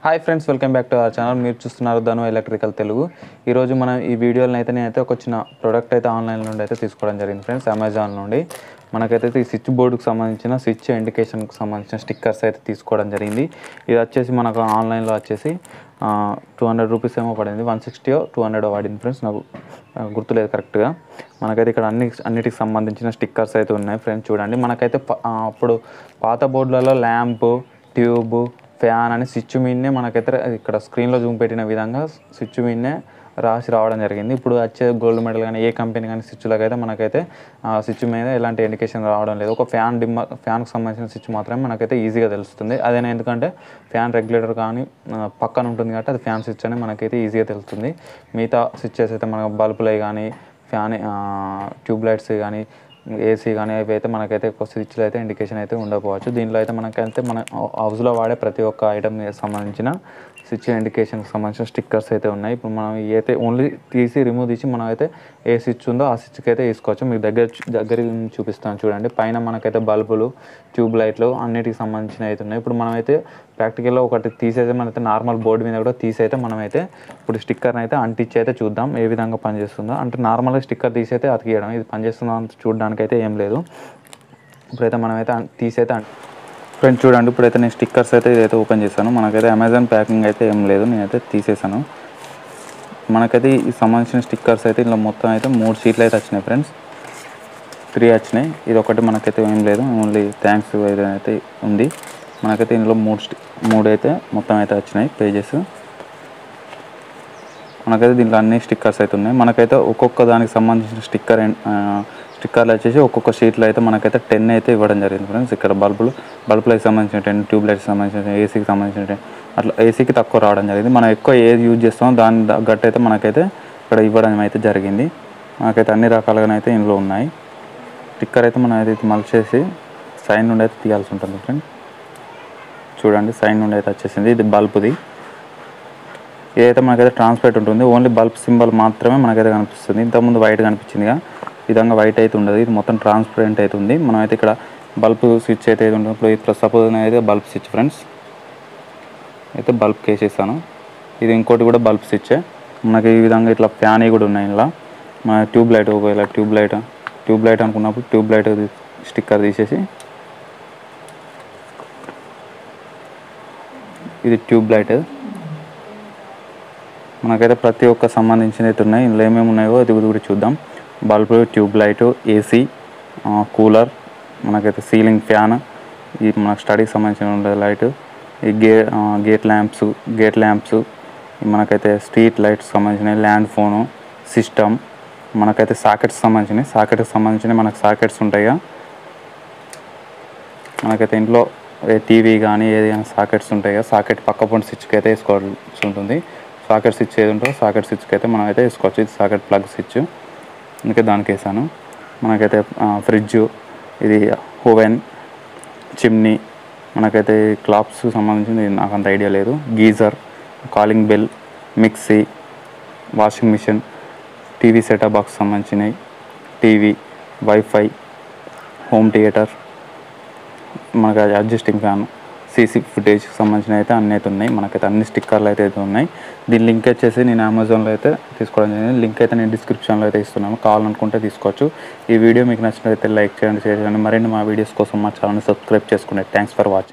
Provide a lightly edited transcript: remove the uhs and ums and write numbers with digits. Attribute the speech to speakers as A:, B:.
A: Hi friends, welcome back to our channel. మీరు చూస్తున్నారు ధను electrical Telugu. ఈరోజు మనం ఈ వీడియోలో అయితే నేనైతే ఒక చిన్న ప్రోడక్ట్ అయితే ఆన్లైన్ నుండి అయితే తీసుకోవడం జరిగింది ఫ్రెండ్స్. అమెజాన్ నుండి మనకైతే ఈ స్విచ్ బోర్డుకి సంబంధించిన స్విచ్ ఇండికేషన్కి సంబంధించిన స్టిక్కర్స్ అయితే తీసుకోవడం జరిగింది. ఇది వచ్చేసి మనకు ఆన్లైన్లో వచ్చేసి 200 రూపీస్ ఏమో పడింది, 160 200 పడింది ఫ్రెండ్స్, నాకు గుర్తులేదు కరెక్ట్గా. మనకైతే ఇక్కడ అన్నిటికి సంబంధించిన స్టిక్కర్స్ అయితే ఉన్నాయి ఫ్రెండ్స్. చూడండి, మనకైతే అప్పుడు పాత బోర్డులలో ల్యాంప్, ట్యూబ్, ఫ్యాన్ అని స్విచ్ మీదనే మనకైతే ఇక్కడ స్క్రీన్లో జూమ్ పెట్టిన విధంగా స్విచ్ మీదనే రాసి రావడం జరిగింది. ఇప్పుడు వచ్చే గోల్డ్ మెడల్ కానీ ఏ కంపెనీ కానీ స్విచ్లకు అయితే మనకైతే స్విచ్ మీద ఎలాంటి ఇండికేషన్ రావడం లేదు. ఒక ఫ్యాన్కి సంబంధించిన స్విచ్ మాత్రమే మనకైతే ఈజీగా తెలుస్తుంది. అదేనా, ఎందుకంటే ఫ్యాన్ రెగ్యులేటర్ కానీ పక్కన ఉంటుంది కాబట్టి అది ఫ్యాన్ స్విచ్ అని మనకైతే ఈజీగా తెలుస్తుంది. మిగతా స్విచ్చెస్ అయితే మనకు బల్బులు కానీ ఫ్యాన్ ట్యూబ్ లైట్స్ కానీ ఏసీ కానీ అవి అయితే మనకైతే స్విచ్లో అయితే ఇండికేషన్ అయితే ఉండకపోవచ్చు. దీంట్లో అయితే మనకైతే మన హౌస్లో వాడే ప్రతి ఒక్క ఐటమ్కి సంబంధించిన స్విచ్ ఇండికేషన్కి సంబంధించిన స్టిక్కర్స్ అయితే ఉన్నాయి. ఇప్పుడు మనం అయితే ఓన్లీ రిమూవ్ తీసి మనం అయితే ఏ స్విచ్ ఉందో ఆ స్విచ్కి అయితే వేసుకోవచ్చు. మీకు దగ్గర చూపిస్తాను చూడండి. పైన మనకైతే బల్బులు, ట్యూబ్ లైట్లు అన్నిటికి సంబంధించిన అయితే ఉన్నాయి. ఇప్పుడు మనమైతే ప్రాక్టికల్గా ఒకటి తీసేస్తే మనైతే నార్మల్ బోర్డు మీద కూడా తీసైతే మనమైతే ఇప్పుడు స్టిక్కర్ని అయితే అంటించి అయితే చూద్దాం ఏ విధంగా పనిచేస్తుందో. అంటే నార్మల్గా స్టిక్కర్ తీసైతే అతికియడం, ఇది పనిచేస్తుందో అని చూడడానికి అయితే ఏం లేదు. ఇప్పుడైతే మనమైతే తీసైతే ఫ్రెండ్స్ చూడండి, ఇప్పుడైతే నేను స్టిక్కర్స్ అయితే ఇదైతే ఓపెన్ చేశాను. మనకైతే అమెజాన్ ప్యాకింగ్ అయితే ఏం లేదు, నేనైతే తీసేసాను. మనకైతే ఈ సంబంధించిన స్టిక్కర్స్ అయితే ఇలా మొత్తం అయితే 3 షీట్లు అయితే వచ్చినాయి ఫ్రెండ్స్, 3 వచ్చినాయి. ఇది ఒకటి మనకైతే ఏం లేదు, ఓన్లీ థ్యాంక్స్ అయితే ఉంది. మనకైతే ఇందులో 3 అయితే మొత్తం అయితే వచ్చినాయి పేజెస్. మనకైతే దీంట్లో అన్ని స్టిక్కర్స్ అయితే ఉన్నాయి. మనకైతే ఒక్కొక్క దానికి సంబంధించిన స్టిక్కర్లు వచ్చేసి ఒక్కొక్క షీట్లో అయితే మనకైతే 10 అయితే ఇవ్వడం జరిగింది ఫ్రెండ్స్. ఇక్కడ బల్బులకి సంబంధించిన 10, ట్యూబ్ లైట్కి సంబంధించిన, ఏసీకి సంబంధించిన 10, అట్లా ఏసీకి తక్కువ రావడం జరిగింది. మనం ఎక్కువ ఏది యూజ్ చేస్తామో దాని తగ్గట్టు అయితే మనకైతే ఇక్కడ ఇవ్వడం అయితే జరిగింది. మనకైతే అన్ని రకాలుగానైతే ఇందులో ఉన్నాయి. స్టిక్కర్ అయితే మనం అయితే మలిచేసి సైడ్ నుండి అయితే తీయాల్సి ఉంటుంది ఫ్రెండ్స్. చూడండి, సైడ్ నుండి అయితే వచ్చేసింది. ఇది బల్బ్ది. ఇదైతే మనకైతే ట్రాన్స్పరెంట్ ఉంటుంది, ఓన్లీ బల్బ్ సింబల్ మాత్రమే మనకైతే కనిపిస్తుంది. ఇంతకుముందు వైట్ కనిపించిందిగా, ఈ విధంగా వైట్ అయితే ఉండదు, ఇది మొత్తం ట్రాన్స్పరెంట్ అయితే ఉంది. మనమైతే ఇక్కడ బల్బ్ స్విచ్ అయితే ఉంటుంది. ఇప్పుడు సపోజ్ అయితే బల్బ్ స్విచ్ ఫ్రెండ్స్, అయితే బల్బ్కి వేసేసాను. ఇది ఇంకోటి కూడా బల్బ్ స్విచ్చే. మనకి ఈ విధంగా ఇట్లా ఫ్యాన్ కూడా ఉన్నాయి. ఇలా మన ట్యూబ్ లైట్, ఒకవేళ ట్యూబ్ లైట్ అనుకున్నప్పుడు ట్యూబ్ లైట్ స్టిక్కర్ తీసేసి, ఇది ట్యూబ్ లైట్. మనకైతే ప్రతి ఒక్క సంబంధించిన అయితే ఉన్నాయి. ఇందులో ఏమేమి ఉన్నాయో అది కూడా చూద్దాం. Bulb, tube light, AC, cooler, మనకైతే సీలింగ్ ఫ్యాన్, ఈ మన స్టడీకి సంబంధించిన ఉండే లైటు, ఈ గేట్ ల్యాంప్స్, మనకైతే స్ట్రీట్ లైట్స్ సంబంధించినవి, ల్యాండ్ ఫోను, సిస్టమ్, మనకైతే సాకెట్కి సంబంధించినవి మనకు సాకెట్స్ ఉంటాయిగా. మనకైతే ఇంట్లో టీవీ కానీ ఏదైనా సాకెట్స్ ఉంటాయి కదా, సాకెట్ పక్క పొంటి స్విచ్కి అయితే వేసుకోవాల్సి ఉంటుంది. సాకెట్ స్విచ్ ఏది ఉంటుందో సాకెట్ స్విచ్కి అయితే మనం అయితే వేసుకోవచ్చు. ఇది సాకెట్ ప్లగ్ స్విచ్, అందుకే దానికి వేసాను. మనకైతే ఫ్రిడ్జ్, ఇది ఓవెన్, చిమ్నీ, మనకైతే క్లాప్స్ సంబంధించింది నాకు అంత ఐడియా లేదు. Geyser, calling bell, mixie, washing machine, TV setup box సంబంధించినవి, టీవీ, వైఫై, హోమ్ థియేటర్, మనకి అడ్జస్టింగ్ ఫ్యాన్, సీసీ ఫుటేజ్కి సంబంధించిన అయితే అన్నీ అయితే ఉన్నాయి. మనకైతే అన్ని స్టిక్కర్లు అయితే ఉన్నాయి. దీని లింక్ వచ్చేసి నేను అమెజాన్లో అయితే తీసుకోవడం జరిగింది. లింక్ అయితే నేను డిస్క్రిప్షన్లో అయితే ఇస్తున్నాను, కావాలనుకుంటే తీసుకోవచ్చు. ఈ వీడియో మీకు నచ్చినట్లయితే లైక్ చేయండి, షేర్ చేయండి. మరిన్ని మా వీడియోస్ కోసం మా ఛానల్ని సబ్స్క్రైబ్ చేసుకోండి. Thanks for watching.